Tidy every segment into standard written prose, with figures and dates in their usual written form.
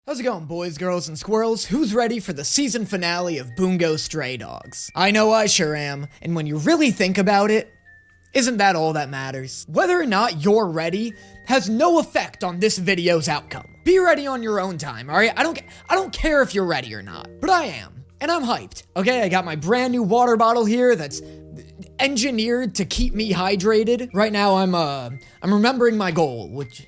How's it going, boys, girls, and squirrels? Who's ready for the season finale of Bungo Stray Dogs? I know I sure am, and when you really think about it, isn't that all that matters? Whether or not you're ready has no effect on this video's outcome. Be ready on your own time, alright? I don't care if you're ready or not, but I am, and I'm hyped. Okay, I got my brand new water bottle here that's engineered to keep me hydrated. Right now, I'm remembering my goal, which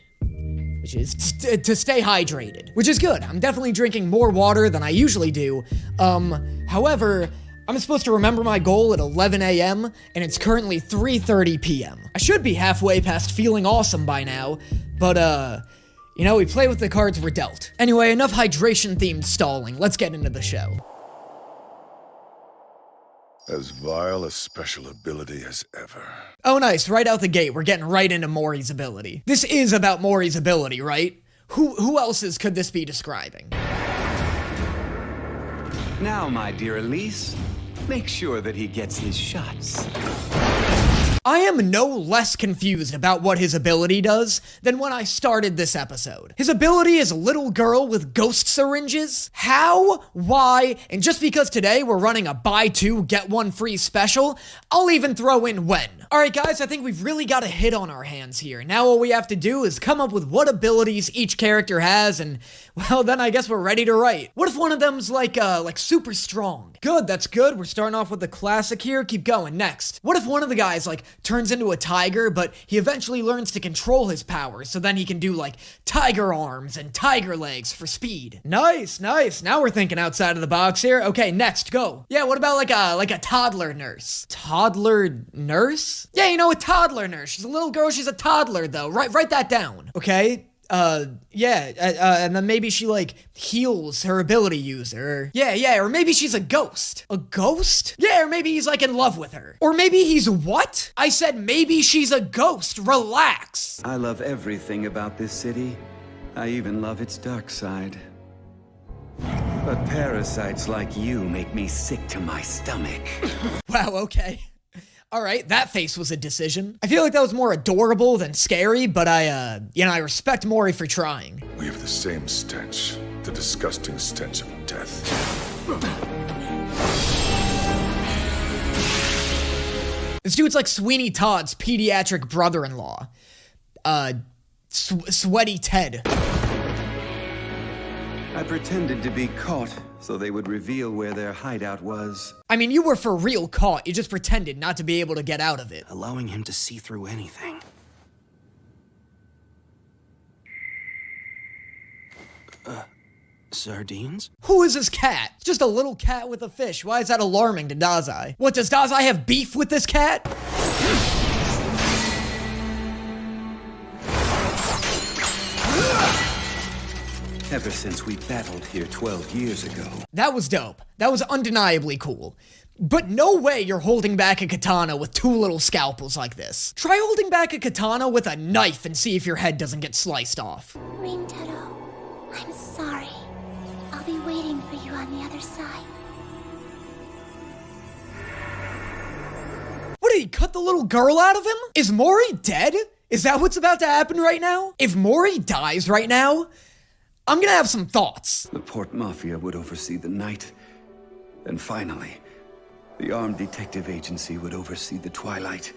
is to stay hydrated, which is good. I'm definitely drinking more water than I usually do. However, I'm supposed to remember my goal at 11 a.m., and it's currently 3:30 p.m. I should be halfway past feeling awesome by now, but, you know, we play with the cards we're dealt. Anyway, enough hydration-themed stalling. Let's get into the show. As vile a special ability as ever. Oh nice, right out the gate, we're getting right into Mori's ability. This is about Mori's ability, right? Who else's could this be describing? Now, my dear Elise, make sure that he gets his shots. I am no less confused about what his ability does than when I started this episode. His ability is little girl with ghost syringes? How? Why? And just because today we're running a buy two, get one free special, I'll even throw in when. Alright guys, I think we've really got a hit on our hands here. Now all we have to do is come up with what abilities each character has, and well, then I guess we're ready to write. What if one of them's like super strong? Good, that's good. We're starting off with the classic here. Keep going. Next. What if one of the guys turns into a tiger, but he eventually learns to control his powers, so then he can do tiger arms and tiger legs for speed? Nice, nice. Now we're thinking outside of the box here. Okay, next, go. Yeah, what about like a toddler nurse? Toddler nurse? Yeah, you know, a toddler nurse. She's a little girl, she's a toddler though. Write that down. Okay? And then maybe she, heals her ability user. Yeah, or maybe she's a ghost. A ghost? Yeah, or maybe he's, in love with her. Or maybe he's what? I said maybe she's a ghost. Relax. I love everything about this city. I even love its dark side. But parasites like you make me sick to my stomach. Wow, okay. Alright, that face was a decision. I feel like that was more adorable than scary, but I respect Mori for trying. We have the same stench. The disgusting stench of death. This dude's like Sweeney Todd's pediatric brother-in-law. Sweaty Ted. I pretended to be caught so they would reveal where their hideout was. I mean, you were for real caught. You just pretended not to be able to get out of it. Allowing him to see through anything. Sardines? Who is this cat? It's just a little cat with a fish. Why is that alarming to Dazai? What, does Dazai have beef with this cat? Ever since we battled here 12 years ago. That was dope. That was undeniably cool. But no way you're holding back a katana with two little scalpels like this. Try holding back a katana with a knife and see if your head doesn't get sliced off. Rintaro, I'm sorry. I'll be waiting for you on the other side. What, did he cut the little girl out of him? Is Mori dead? Is that what's about to happen right now? If Mori dies right now, I'm gonna have some thoughts. The Port Mafia would oversee the night. And finally, the Armed Detective Agency would oversee the Twilight,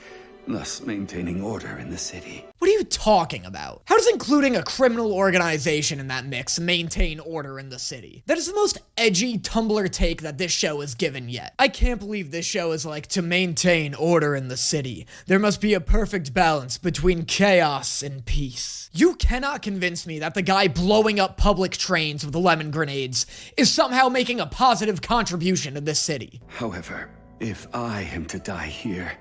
thus maintaining order in the city. What are you talking about? How does including a criminal organization in that mix maintain order in the city? That is the most edgy Tumblr take that this show has given yet. I can't believe this show is to maintain order in the city. There must be a perfect balance between chaos and peace. You cannot convince me that the guy blowing up public trains with lemon grenades is somehow making a positive contribution to this city. However, if I am to die here,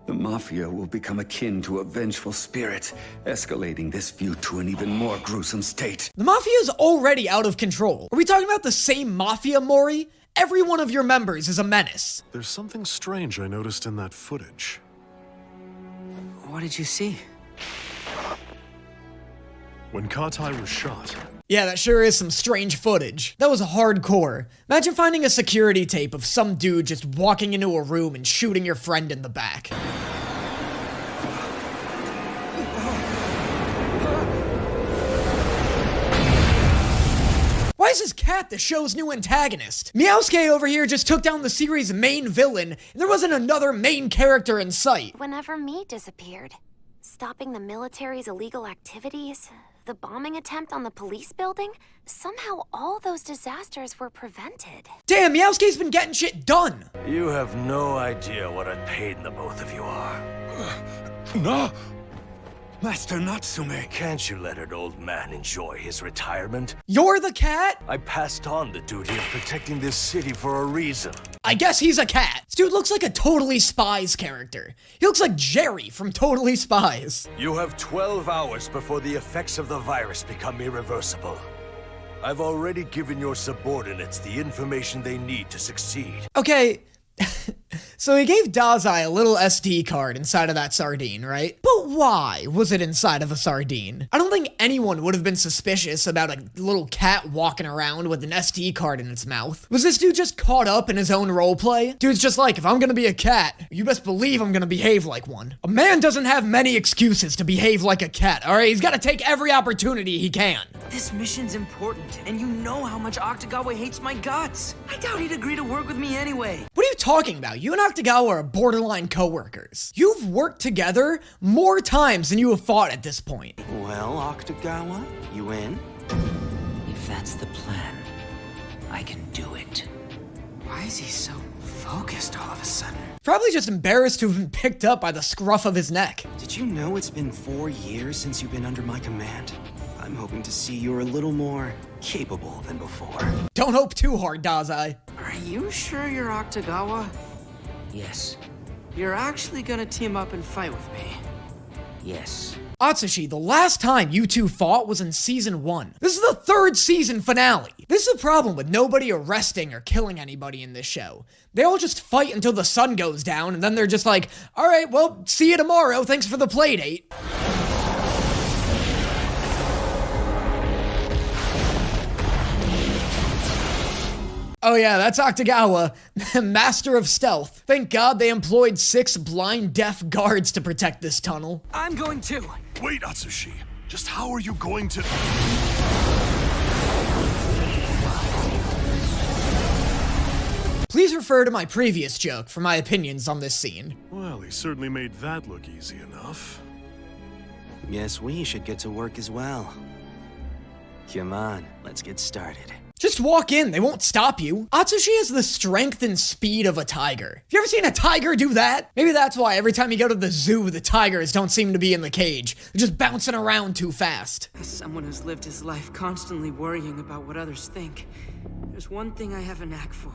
the Mafia will become akin to a vengeful spirit, escalating this feud to an even more gruesome state. The Mafia is already out of control. Are we talking about the same Mafia, Mori? Every one of your members is a menace. There's something strange I noticed in that footage. What did you see? When Katai was shot. Yeah, that sure is some strange footage. That was hardcore. Imagine finding a security tape of some dude just walking into a room and shooting your friend in the back. is his cat the show's new antagonist? Meowsky over here just took down the series' main villain, and there wasn't another main character in sight. Whenever me disappeared, stopping the military's illegal activities, the bombing attempt on the police building, somehow all those disasters were prevented. Damn, Meowsky's been getting shit done. You have no idea what a pain the both of you are. No! Master Natsume. Can't you let an old man enjoy his retirement? You're the cat? I passed on the duty of protecting this city for a reason. I guess he's a cat. This dude looks like a Totally Spies character. He looks like Jerry from Totally Spies. You have 12 hours before the effects of the virus become irreversible. I've already given your subordinates the information they need to succeed. Okay, so he gave Dazai a little SD card inside of that sardine, right? But why was it inside of a sardine? I don't think anyone would have been suspicious about a little cat walking around with an SD card in its mouth. Was this dude just caught up in his own roleplay? Dude's just like, if I'm gonna be a cat, you best believe I'm gonna behave like one. A man doesn't have many excuses to behave like a cat, alright? He's gotta take every opportunity he can. This mission's important, and you know how much Akutagawa hates my guts. I doubt he'd agree to work with me anyway. What are you talking about? You and Akutagawa are borderline co-workers. You've worked together more times than you have fought at this point. Well, Akutagawa, you in? If that's the plan, I can do it. Why is he so focused all of a sudden? Probably just embarrassed to have been picked up by the scruff of his neck. Did you know it's been 4 years since you've been under my command? I'm hoping to see you're a little more capable than before. Don't hope too hard, Dazai. Are you sure you're Akutagawa? Yes. You're actually gonna team up and fight with me? Yes. Atsushi, the last time you two fought was in season 1. This is the 3rd season finale. This is a problem with nobody arresting or killing anybody in this show. They all just fight until the sun goes down, and then they're just like, alright, well, see you tomorrow, thanks for the playdate. Oh yeah, that's Akutagawa, master of stealth. Thank God they employed 6 blind deaf guards to protect this tunnel. I'm going too. Wait, Atsushi. Just how are you going to... Please refer to my previous joke for my opinions on this scene. Well, he certainly made that look easy enough. Guess we should get to work as well. Come on, let's get started. Just walk in, they won't stop you. Atsushi has the strength and speed of a tiger. Have you ever seen a tiger do that? Maybe that's why every time you go to the zoo, the tigers don't seem to be in the cage. They're just bouncing around too fast. As someone who's lived his life constantly worrying about what others think, there's one thing I have a knack for.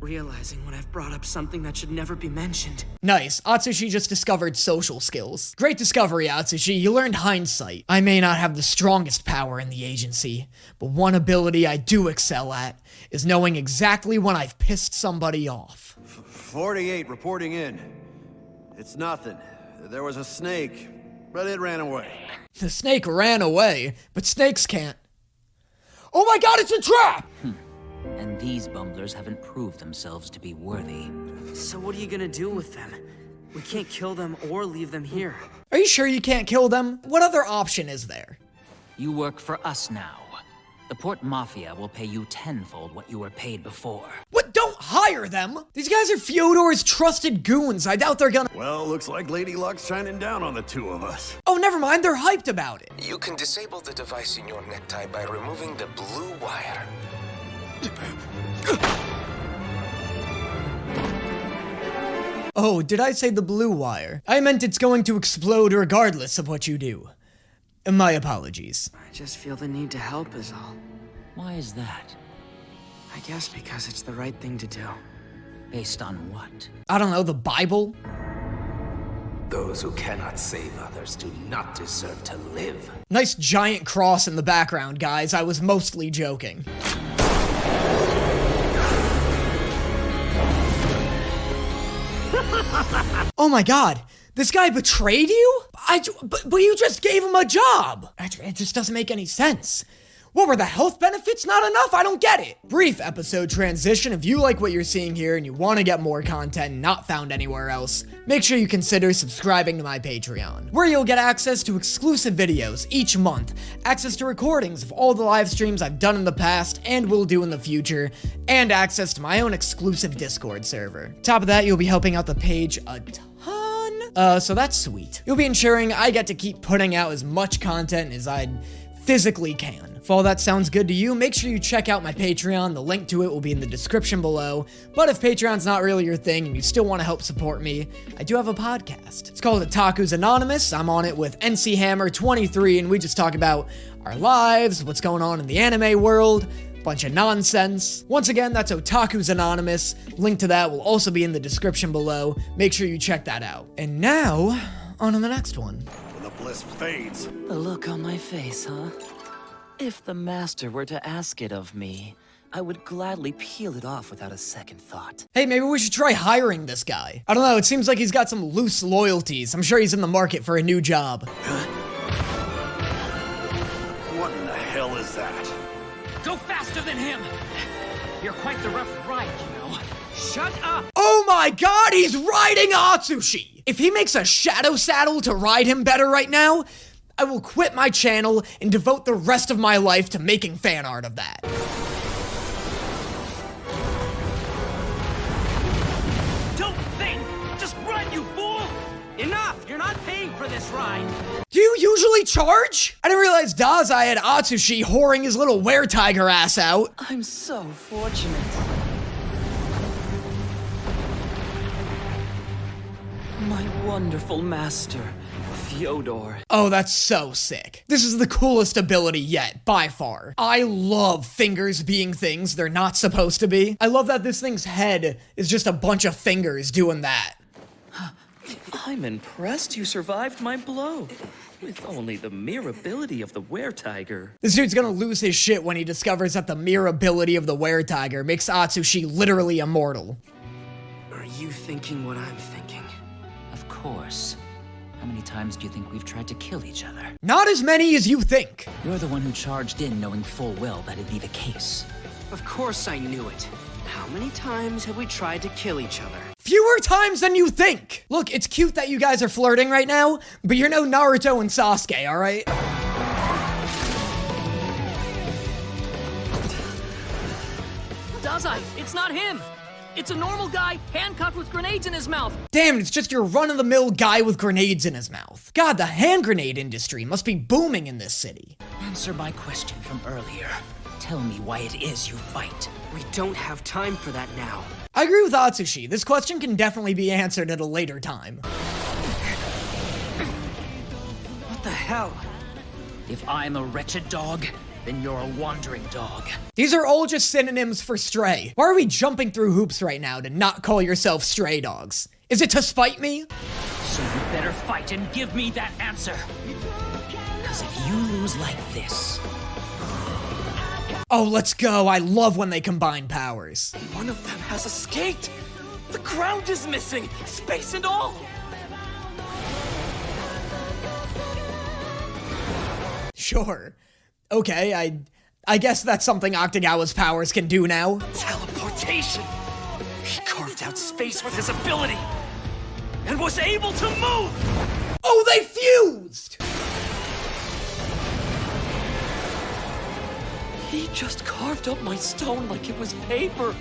Realizing when I've brought up something that should never be mentioned. Nice, Atsushi just discovered social skills. Great discovery, Atsushi, you learned hindsight. I may not have the strongest power in the agency, but one ability I do excel at is knowing exactly when I've pissed somebody off. 48 reporting in. It's nothing. There was a snake, but it ran away. The snake ran away, but snakes can't. Oh my god, it's a trap! And these bumblers haven't proved themselves to be worthy. So what are you gonna do with them? We can't kill them or leave them here. Are you sure you can't kill them? What other option is there? You work for us now. The Port Mafia will pay you tenfold what you were paid before. What? Don't hire them! These guys are Fyodor's trusted goons. I doubt they're gonna— Well, looks like Lady Luck's shining down on the two of us. Oh, never mind, they're hyped about it. You can disable the device in your necktie by removing the blue wire. Oh, did I say the blue wire? I meant it's going to explode regardless of what you do. My apologies. I just feel the need to help is all. Why is that? I guess because it's the right thing to do. Based on what? I don't know, the Bible? Those who cannot save others do not deserve to live. Nice giant cross in the background, guys. I was mostly joking. Oh my god, this guy betrayed you? But you just gave him a job. It just doesn't make any sense. What were the health benefits not enough? I don't get it. Brief episode transition. If you like what you're seeing here and you want to get more content not found anywhere else, make sure you consider subscribing to my Patreon, where you'll get access to exclusive videos each month, access to recordings of all the live streams I've done in the past and will do in the future, and access to my own exclusive Discord server. Top of that, you'll be helping out the page a ton. So that's sweet. You'll be ensuring I get to keep putting out as much content as I physically can. If all that sounds good to you, make sure you check out my Patreon. The link to it will be in the description below. But if Patreon's not really your thing and you still want to help support me, I do have a podcast. It's called Otaku's Anonymous. I'm on it with NC Hammer 23, and we just talk about our lives, what's going on in the anime world, bunch of nonsense. Once again, that's Otaku's Anonymous. Link to that will also be in the description below. Make sure you check that out. And now, on to the next one. When the bliss fades. The look on my face, huh? If the master were to ask it of me, I would gladly peel it off without a second thought. Hey, maybe we should try hiring this guy. I don't know, it seems like he's got some loose loyalties. I'm sure he's in the market for a new job. What in the hell is that? Go faster than him! You're quite the rough ride, you know. Shut up! Oh my god, he's riding Atsushi! If he makes a shadow saddle to ride him better right now, I will quit my channel and devote the rest of my life to making fan art of that. Don't think! Just run, you fool! Enough! You're not paying for this ride! Do you usually charge? I didn't realize Dazai had Atsushi whoring his little were-tiger ass out. I'm so fortunate. My wonderful master, Fyodor. Oh, that's so sick. This is the coolest ability yet, by far. I love fingers being things they're not supposed to be. I love that this thing's head is just a bunch of fingers doing that. I'm impressed you survived my blow. With only the mere ability of the were-tiger. This dude's gonna lose his shit when he discovers that the mere ability of the were-tiger makes Atsushi literally immortal. Are you thinking what I'm thinking? Of course. How many times do you think we've tried to kill each other? Not as many as you think. You're the one who charged in knowing full well that'd be the case. Of course I knew it. How many times have we tried to kill each other? Fewer times than you think. Look, it's cute that you guys are flirting right now, but you're no Naruto and Sasuke, alright? Dazai, it's not him! It's a normal guy, handcuffed with grenades in his mouth. Damn, it's just your run-of-the-mill guy with grenades in his mouth. God, the hand grenade industry must be booming in this city. Answer my question from earlier. Tell me why it is you fight. We don't have time for that now. I agree with Atsushi. This question can definitely be answered at a later time. What the hell? If I'm a wretched dog, then you're a wandering dog. These are all just synonyms for stray. Why are we jumping through hoops right now to not call yourself stray dogs? Is it to spite me? So you better fight and give me that answer. Because if you lose like this... Oh, let's go. I love when they combine powers. One of them has escaped. The ground is missing, space and all. Sure. Okay, I guess that's something Akutagawa's powers can do now. Teleportation. He carved out space with his ability and was able to move. Oh, they fused! He just carved up my stone like it was paper.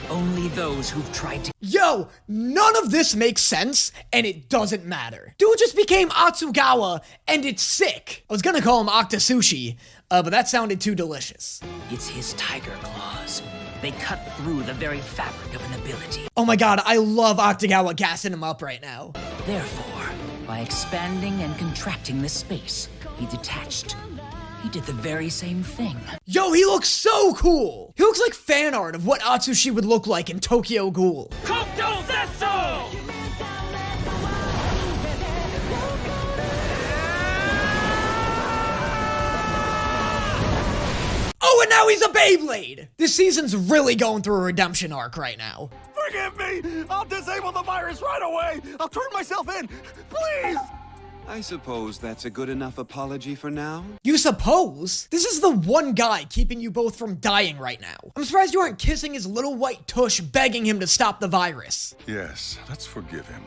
Only those who've tried to... Yo, none of this makes sense, and it doesn't matter. Dude just became Akutagawa, and it's sick. I was gonna call him Atsushi, but that sounded too delicious. It's his tiger claws. They cut through the very fabric of an ability. Oh my god, I love Akutagawa gassing him up right now. Therefore, by expanding and contracting this space, he detached. He did the very same thing. Yo, he looks so cool! He looks like fan art of what Atsushi would look like in Tokyo Ghoul. Oh, and now he's a Beyblade! This season's really going through a redemption arc right now. Forgive me! I'll disable the virus right away! I'll turn myself in! Please! I suppose that's a good enough apology for now? You suppose? This is the one guy keeping you both from dying right now. I'm surprised you aren't kissing his little white tush begging him to stop the virus. Yes, let's forgive him.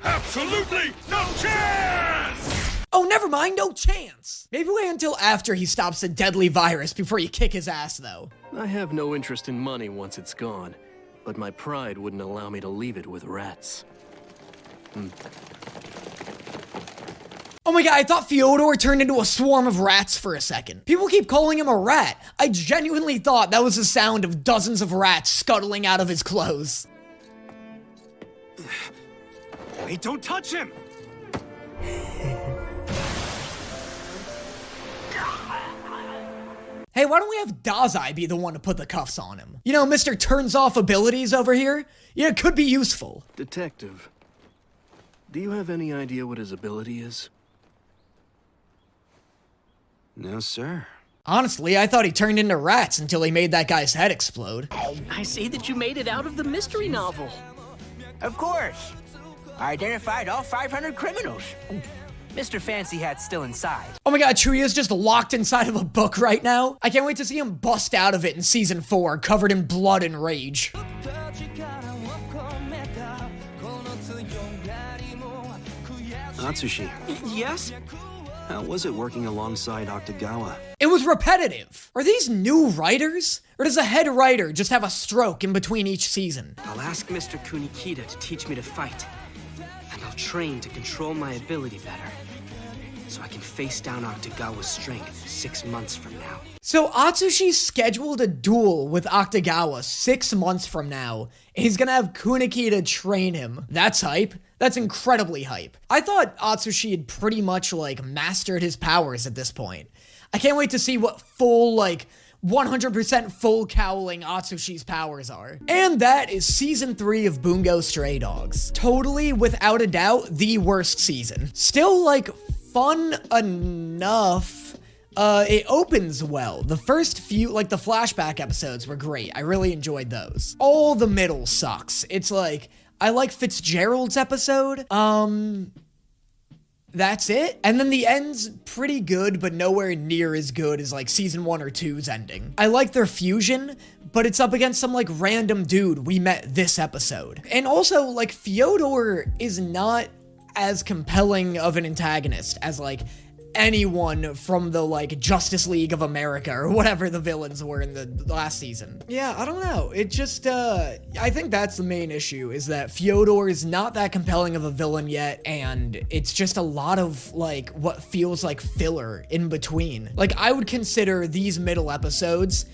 Absolutely no chance! Oh, never mind, no chance. Maybe wait until after he stops the deadly virus before you kick his ass, though. I have no interest in money once it's gone, but my pride wouldn't allow me to leave it with rats. Oh my god, I thought Fyodor turned into a swarm of rats for a second. People keep calling him a rat. I genuinely thought that was the sound of dozens of rats scuttling out of his clothes. Wait, don't touch him! Hey, why don't we have Dazai be the one to put the cuffs on him? You know, Mr. Turns Off abilities over here? Yeah, it could be useful. Detective, do you have any idea what his ability is? No, sir. Honestly, I thought he turned into rats until he made that guy's head explode. I see that you made it out of the mystery novel. Of course. I identified all 500 criminals. Mr. Fancy Hat's still inside. Oh my god, Chuya's just locked inside of a book right now. I can't wait to see him bust out of it in season 4, covered in blood and rage. Atsushi. Yes? How was it working alongside Akutagawa? It was repetitive. Are these new writers? Or does the head writer just have a stroke in between each season? I'll ask Mr. Kunikita to teach me to fight. And I'll train to control my ability better. So I can face down Akutagawa's strength 6 months from now. So Atsushi's scheduled a duel with Akutagawa 6 months from now, and he's gonna have Kunikita train him. That's hype. That's incredibly hype. I thought Atsushi had pretty much, like, mastered his powers at this point. I can't wait to see what full, like, 100% full cowling Atsushi's powers are. And that is season 3 of Bungo Stray Dogs. Totally, without a doubt, the worst season. Still, like, fun enough. It opens well. The first few, like, the flashback episodes were great. I really enjoyed those. All the middle sucks. It's like, I like Fitzgerald's episode. That's it. And then the end's pretty good, but nowhere near as good as, like, season 1 or 2's ending. I like their fusion, but it's up against some, like, random dude we met this episode. And also, like, Fyodor is not as compelling of an antagonist as, like, anyone from the, like, Justice League of America or whatever the villains were in the last season. Yeah, I don't know. It just, I think that's the main issue, is that Fyodor is not that compelling of a villain yet, and it's just a lot of, like, what feels like filler in between. Like, I would consider these middle episodes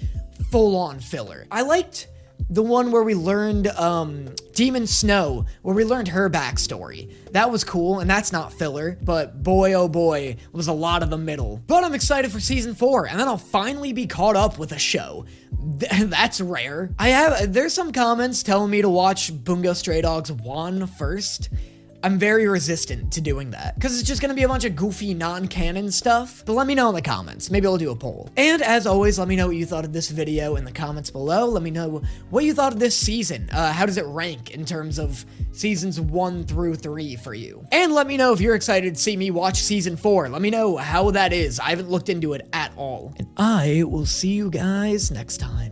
full-on filler. I liked the one where we learned, Demon Snow, where we learned her backstory. That was cool, and that's not filler, but boy oh boy, was a lot of the middle. But I'm excited for season 4, and then I'll finally be caught up with a show. That's rare. There's some comments telling me to watch Bungo Stray Dogs 1 first. I'm very resistant to doing that, because it's just going to be a bunch of goofy non-canon stuff, but let me know in the comments. Maybe I'll do a poll. And as always, let me know what you thought of this video in the comments below. Let me know what you thought of this season. How does it rank in terms of seasons 1 through 3 for you? And let me know if you're excited to see me watch season 4. Let me know how that is. I haven't looked into it at all. And I will see you guys next time.